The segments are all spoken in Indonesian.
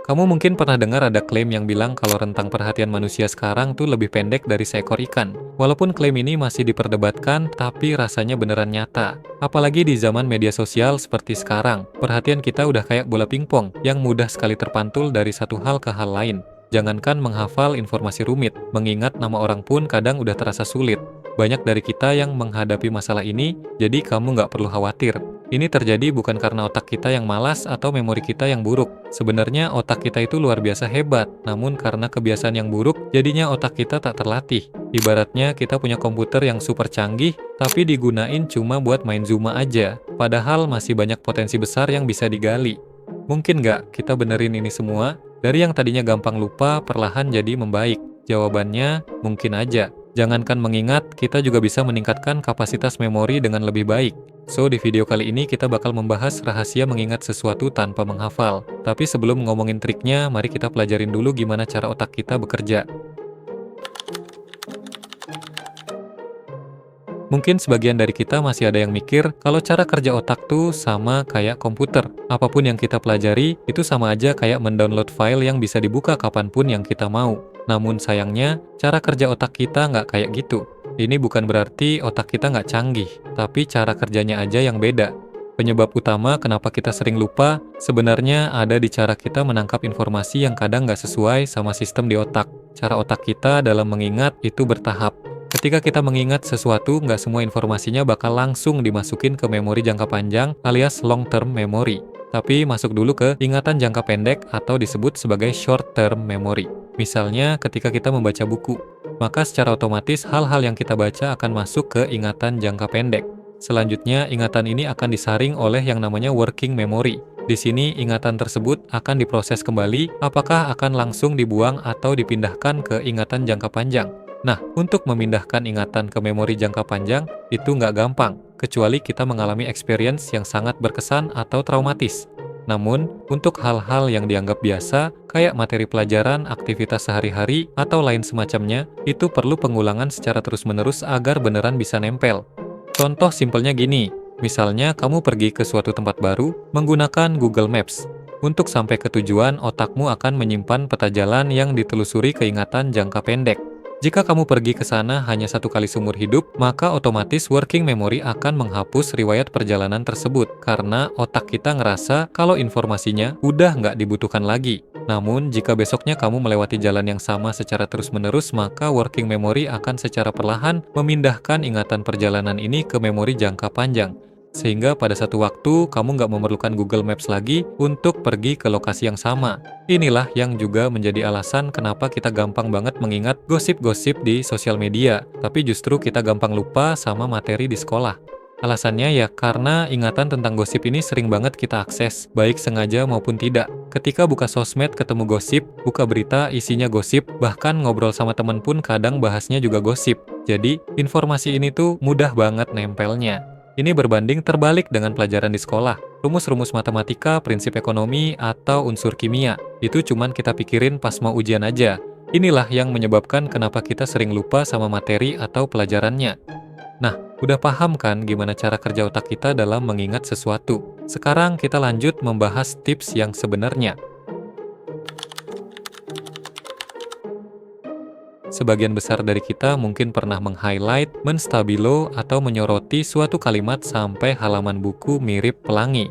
Kamu mungkin pernah dengar ada klaim yang bilang kalau rentang perhatian manusia sekarang tuh lebih pendek dari seekor ikan. Walaupun klaim ini masih diperdebatkan, tapi rasanya beneran nyata. Apalagi di zaman media sosial seperti sekarang, perhatian kita udah kayak bola pingpong yang mudah sekali terpantul dari satu hal ke hal lain. Jangankan menghafal informasi rumit, mengingat nama orang pun kadang udah terasa sulit. Banyak dari kita yang menghadapi masalah ini, jadi kamu nggak perlu khawatir. Ini terjadi bukan karena otak kita yang malas atau memori kita yang buruk. Sebenarnya otak kita itu luar biasa hebat, namun karena kebiasaan yang buruk, jadinya otak kita tak terlatih. Ibaratnya kita punya komputer yang super canggih, tapi digunain cuma buat main Zuma aja. Padahal masih banyak potensi besar yang bisa digali. Mungkin nggak kita benerin ini semua? Dari yang tadinya gampang lupa, perlahan jadi membaik. Jawabannya, mungkin aja. Jangankan mengingat, kita juga bisa meningkatkan kapasitas memori dengan lebih baik. So, di video kali ini kita bakal membahas rahasia mengingat sesuatu tanpa menghafal. Tapi sebelum ngomongin triknya, mari kita pelajarin dulu gimana cara otak kita bekerja. Mungkin sebagian dari kita masih ada yang mikir kalau cara kerja otak tuh sama kayak komputer. Apapun yang kita pelajari, itu sama aja kayak mendownload file yang bisa dibuka kapanpun yang kita mau. Namun sayangnya, cara kerja otak kita nggak kayak gitu. Ini bukan berarti otak kita nggak canggih, tapi cara kerjanya aja yang beda. Penyebab utama kenapa kita sering lupa, sebenarnya ada di cara kita menangkap informasi yang kadang nggak sesuai sama sistem di otak. Cara otak kita dalam mengingat itu bertahap. Ketika kita mengingat sesuatu, nggak semua informasinya bakal langsung dimasukin ke memori jangka panjang alias long-term memory. Tapi masuk dulu ke ingatan jangka pendek atau disebut sebagai short-term memory. Misalnya ketika kita membaca buku, maka secara otomatis hal-hal yang kita baca akan masuk ke ingatan jangka pendek. Selanjutnya, ingatan ini akan disaring oleh yang namanya working memory. Di sini, ingatan tersebut akan diproses kembali, apakah akan langsung dibuang atau dipindahkan ke ingatan jangka panjang. Nah, untuk memindahkan ingatan ke memori jangka panjang, itu nggak gampang, kecuali kita mengalami experience yang sangat berkesan atau traumatis. Namun, untuk hal-hal yang dianggap biasa, kayak materi pelajaran, aktivitas sehari-hari, atau lain semacamnya, itu perlu pengulangan secara terus-menerus agar beneran bisa nempel. Contoh simpelnya gini, misalnya kamu pergi ke suatu tempat baru menggunakan Google Maps. Untuk sampai ke tujuan, otakmu akan menyimpan peta jalan yang ditelusuri ke ingatan jangka pendek. Jika kamu pergi ke sana hanya satu kali seumur hidup, maka otomatis working memory akan menghapus riwayat perjalanan tersebut, karena otak kita ngerasa kalau informasinya udah nggak dibutuhkan lagi. Namun, jika besoknya kamu melewati jalan yang sama secara terus-menerus, maka working memory akan secara perlahan memindahkan ingatan perjalanan ini ke memori jangka panjang. Sehingga pada satu waktu, kamu nggak memerlukan Google Maps lagi untuk pergi ke lokasi yang sama. Inilah yang juga menjadi alasan kenapa kita gampang banget mengingat gosip-gosip di sosial media, tapi justru kita gampang lupa sama materi di sekolah. Alasannya ya karena ingatan tentang gosip ini sering banget kita akses, baik sengaja maupun tidak. Ketika buka sosmed ketemu gosip, buka berita isinya gosip, bahkan ngobrol sama teman pun kadang bahasnya juga gosip. Jadi, informasi ini tuh mudah banget nempelnya. Ini berbanding terbalik dengan pelajaran di sekolah. Rumus-rumus matematika, prinsip ekonomi, atau unsur kimia. Itu cuman kita pikirin pas mau ujian aja. Inilah yang menyebabkan kenapa kita sering lupa sama materi atau pelajarannya. Nah, udah paham kan gimana cara kerja otak kita dalam mengingat sesuatu? Sekarang kita lanjut membahas tips yang sebenarnya. Sebagian besar dari kita mungkin pernah meng-highlight, menstabilo, atau menyoroti suatu kalimat sampai halaman buku mirip pelangi.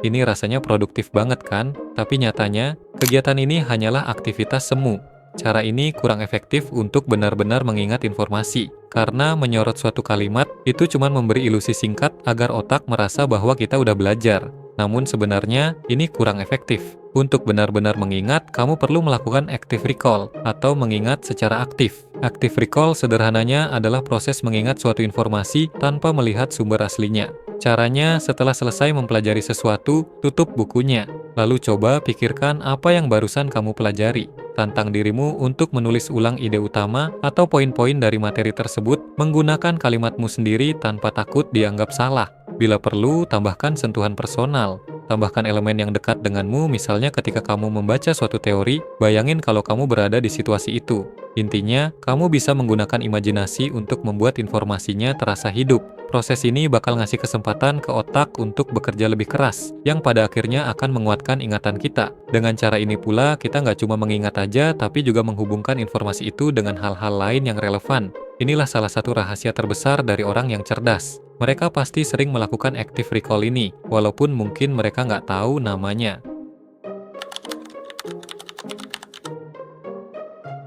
Ini rasanya produktif banget kan? Tapi nyatanya, kegiatan ini hanyalah aktivitas semu. Cara ini kurang efektif untuk benar-benar mengingat informasi. Karena menyorot suatu kalimat, itu cuma memberi ilusi singkat agar otak merasa bahwa kita udah belajar. Namun sebenarnya, ini kurang efektif. Untuk benar-benar mengingat, kamu perlu melakukan active recall atau mengingat secara aktif. Active recall sederhananya adalah proses mengingat suatu informasi tanpa melihat sumber aslinya. Caranya, setelah selesai mempelajari sesuatu, tutup bukunya. Lalu coba pikirkan apa yang barusan kamu pelajari. Tantang dirimu untuk menulis ulang ide utama atau poin-poin dari materi tersebut menggunakan kalimatmu sendiri tanpa takut dianggap salah. Bila perlu, tambahkan sentuhan personal. Tambahkan elemen yang dekat denganmu, misalnya ketika kamu membaca suatu teori, bayangin kalau kamu berada di situasi itu. Intinya, kamu bisa menggunakan imajinasi untuk membuat informasinya terasa hidup. Proses ini bakal ngasih kesempatan ke otak untuk bekerja lebih keras, yang pada akhirnya akan menguatkan ingatan kita. Dengan cara ini pula, kita nggak cuma mengingat aja, tapi juga menghubungkan informasi itu dengan hal-hal lain yang relevan. Inilah salah satu rahasia terbesar dari orang yang cerdas. Mereka pasti sering melakukan active recall ini, walaupun mungkin mereka nggak tahu namanya.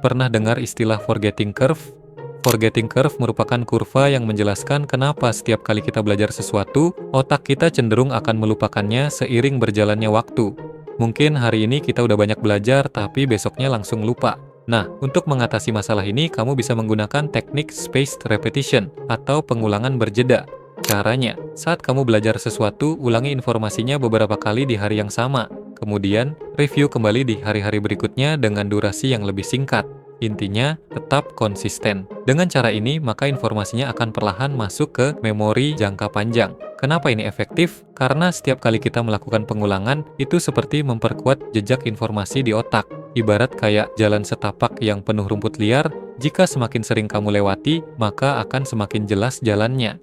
Pernah dengar istilah forgetting curve? Forgetting curve merupakan kurva yang menjelaskan kenapa setiap kali kita belajar sesuatu, otak kita cenderung akan melupakannya seiring berjalannya waktu. Mungkin hari ini kita udah banyak belajar, tapi besoknya langsung lupa. Nah, untuk mengatasi masalah ini, kamu bisa menggunakan teknik spaced repetition atau pengulangan berjeda. Caranya, saat kamu belajar sesuatu, ulangi informasinya beberapa kali di hari yang sama. Kemudian, review kembali di hari-hari berikutnya dengan durasi yang lebih singkat. Intinya, tetap konsisten. Dengan cara ini, maka informasinya akan perlahan masuk ke memori jangka panjang. Kenapa ini efektif? Karena setiap kali kita melakukan pengulangan, itu seperti memperkuat jejak informasi di otak. Ibarat kayak jalan setapak yang penuh rumput liar, jika semakin sering kamu lewati, maka akan semakin jelas jalannya.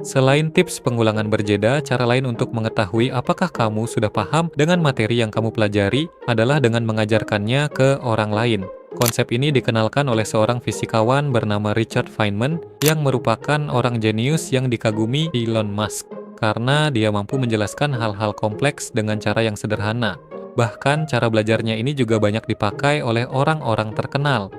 Selain tips pengulangan berjeda, cara lain untuk mengetahui apakah kamu sudah paham dengan materi yang kamu pelajari adalah dengan mengajarkannya ke orang lain. Konsep ini dikenalkan oleh seorang fisikawan bernama Richard Feynman yang merupakan orang jenius yang dikagumi Elon Musk karena dia mampu menjelaskan hal-hal kompleks dengan cara yang sederhana. Bahkan cara belajarnya ini juga banyak dipakai oleh orang-orang terkenal.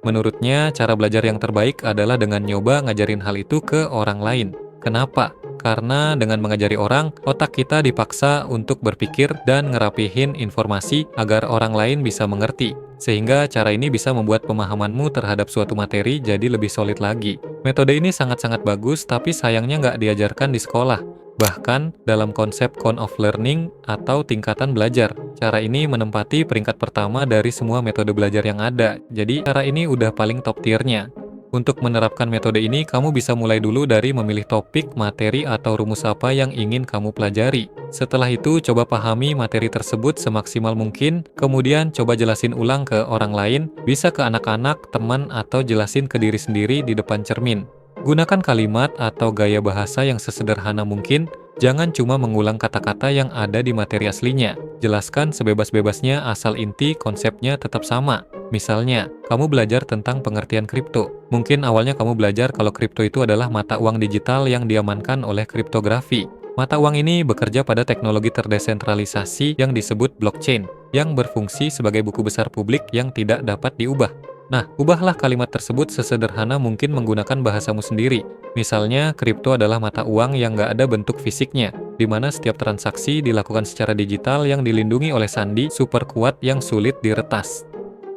Menurutnya, cara belajar yang terbaik adalah dengan nyoba ngajarin hal itu ke orang lain. Kenapa? Karena dengan mengajari orang, otak kita dipaksa untuk berpikir dan ngerapihin informasi agar orang lain bisa mengerti. Sehingga cara ini bisa membuat pemahamanmu terhadap suatu materi jadi lebih solid lagi. Metode ini sangat-sangat bagus, tapi sayangnya nggak diajarkan di sekolah. Bahkan dalam konsep Cone of Learning atau tingkatan belajar. Cara ini menempati peringkat pertama dari semua metode belajar yang ada. Jadi cara ini udah paling top tiernya. Untuk menerapkan metode ini, kamu bisa mulai dulu dari memilih topik, materi, atau rumus apa yang ingin kamu pelajari. Setelah itu, coba pahami materi tersebut semaksimal mungkin, kemudian coba jelasin ulang ke orang lain, bisa ke anak-anak, teman, atau jelasin ke diri sendiri di depan cermin. Gunakan kalimat atau gaya bahasa yang sesederhana mungkin, jangan cuma mengulang kata-kata yang ada di materi aslinya. Jelaskan sebebas-bebasnya asal inti konsepnya tetap sama. Misalnya, kamu belajar tentang pengertian kripto. Mungkin awalnya kamu belajar kalau kripto itu adalah mata uang digital yang diamankan oleh kriptografi. Mata uang ini bekerja pada teknologi terdesentralisasi yang disebut blockchain, yang berfungsi sebagai buku besar publik yang tidak dapat diubah. Nah, ubahlah kalimat tersebut sesederhana mungkin menggunakan bahasamu sendiri. Misalnya, kripto adalah mata uang yang nggak ada bentuk fisiknya, di mana setiap transaksi dilakukan secara digital yang dilindungi oleh sandi super kuat yang sulit diretas.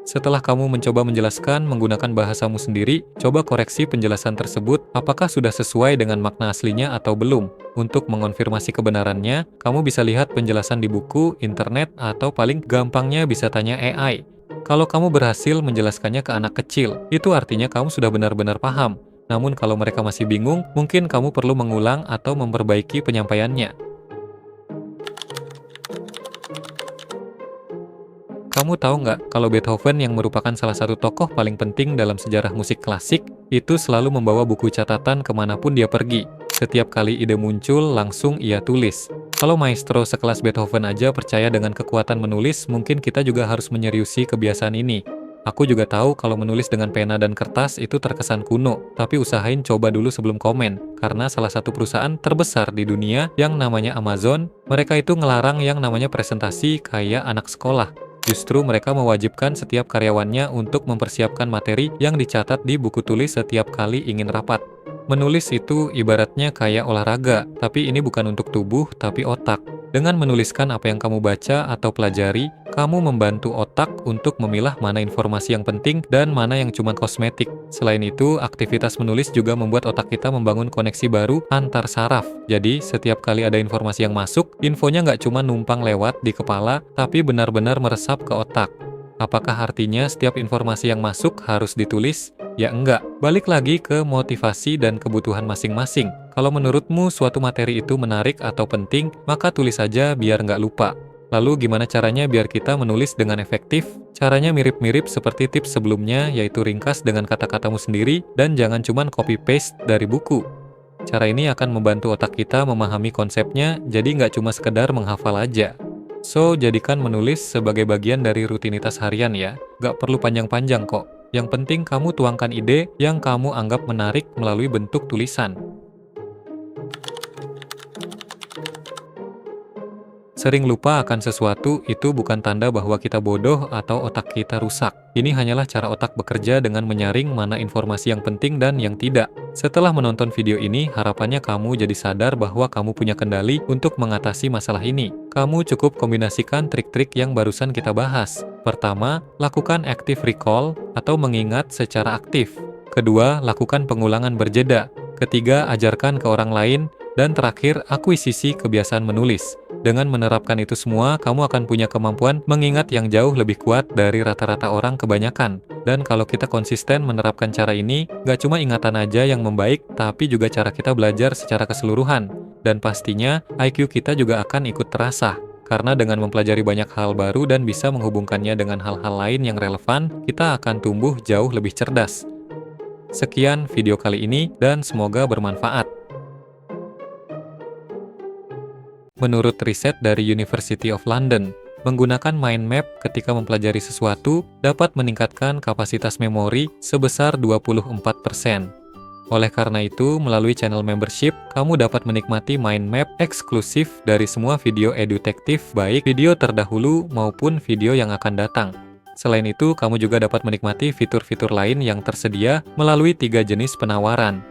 Setelah kamu mencoba menjelaskan menggunakan bahasamu sendiri, coba koreksi penjelasan tersebut apakah sudah sesuai dengan makna aslinya atau belum. Untuk mengonfirmasi kebenarannya, kamu bisa lihat penjelasan di buku, internet, atau paling gampangnya bisa tanya AI. Kalau kamu berhasil menjelaskannya ke anak kecil, itu artinya kamu sudah benar-benar paham. Namun kalau mereka masih bingung, mungkin kamu perlu mengulang atau memperbaiki penyampaiannya. Kamu tahu nggak kalau Beethoven yang merupakan salah satu tokoh paling penting dalam sejarah musik klasik, itu selalu membawa buku catatan kemanapun dia pergi. Setiap kali ide muncul, langsung ia tulis. Kalau maestro sekelas Beethoven aja percaya dengan kekuatan menulis, mungkin kita juga harus menyeriusi kebiasaan ini. Aku juga tahu kalau menulis dengan pena dan kertas itu terkesan kuno, tapi usahain coba dulu sebelum komen. Karena salah satu perusahaan terbesar di dunia yang namanya Amazon, mereka itu ngelarang yang namanya presentasi kayak anak sekolah. Justru mereka mewajibkan setiap karyawannya untuk mempersiapkan materi yang dicatat di buku tulis setiap kali ingin rapat. Menulis itu ibaratnya kayak olahraga, tapi ini bukan untuk tubuh, tapi otak. Dengan menuliskan apa yang kamu baca atau pelajari, kamu membantu otak untuk memilah mana informasi yang penting dan mana yang cuma kosmetik. Selain itu, aktivitas menulis juga membuat otak kita membangun koneksi baru antar saraf. Jadi, setiap kali ada informasi yang masuk, infonya nggak cuma numpang lewat di kepala, tapi benar-benar meresap ke otak. Apakah artinya setiap informasi yang masuk harus ditulis? Ya enggak. Balik lagi ke motivasi dan kebutuhan masing-masing. Kalau menurutmu suatu materi itu menarik atau penting, maka tulis saja biar nggak lupa. Lalu gimana caranya biar kita menulis dengan efektif? Caranya mirip-mirip seperti tips sebelumnya, yaitu ringkas dengan kata-katamu sendiri dan jangan cuman copy-paste dari buku. Cara ini akan membantu otak kita memahami konsepnya, jadi nggak cuma sekedar menghafal aja. So, jadikan menulis sebagai bagian dari rutinitas harian ya. Nggak perlu panjang-panjang kok. Yang penting kamu tuangkan ide yang kamu anggap menarik melalui bentuk tulisan. Sering lupa akan sesuatu itu bukan tanda bahwa kita bodoh atau otak kita rusak. Ini hanyalah cara otak bekerja dengan menyaring mana informasi yang penting dan yang tidak. Setelah menonton video ini, harapannya kamu jadi sadar bahwa kamu punya kendali untuk mengatasi masalah ini. Kamu cukup kombinasikan trik-trik yang barusan kita bahas. Pertama, lakukan active recall atau mengingat secara aktif. Kedua, lakukan pengulangan berjeda. Ketiga, ajarkan ke orang lain. Dan terakhir, akuisisi kebiasaan menulis. Dengan menerapkan itu semua, kamu akan punya kemampuan mengingat yang jauh lebih kuat dari rata-rata orang kebanyakan. Dan kalau kita konsisten menerapkan cara ini, gak cuma ingatan aja yang membaik, tapi juga cara kita belajar secara keseluruhan. Dan pastinya, IQ kita juga akan ikut terasah. Karena dengan mempelajari banyak hal baru dan bisa menghubungkannya dengan hal-hal lain yang relevan, kita akan tumbuh jauh lebih cerdas. Sekian video kali ini, dan semoga bermanfaat. Menurut riset dari University of London, menggunakan mind map ketika mempelajari sesuatu dapat meningkatkan kapasitas memori sebesar 24%. Oleh karena itu, melalui channel membership, kamu dapat menikmati mind map eksklusif dari semua video edutektif, baik video terdahulu maupun video yang akan datang. Selain itu, kamu juga dapat menikmati fitur-fitur lain yang tersedia melalui 3 jenis penawaran.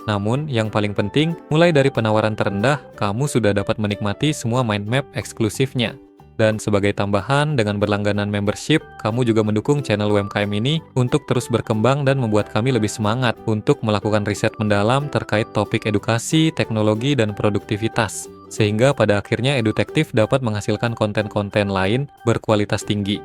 Namun, yang paling penting, mulai dari penawaran terendah, kamu sudah dapat menikmati semua mind map eksklusifnya. Dan sebagai tambahan, dengan berlangganan membership, kamu juga mendukung channel UMKM ini untuk terus berkembang dan membuat kami lebih semangat untuk melakukan riset mendalam terkait topik edukasi, teknologi, dan produktivitas. Sehingga pada akhirnya Edutektif dapat menghasilkan konten-konten lain berkualitas tinggi.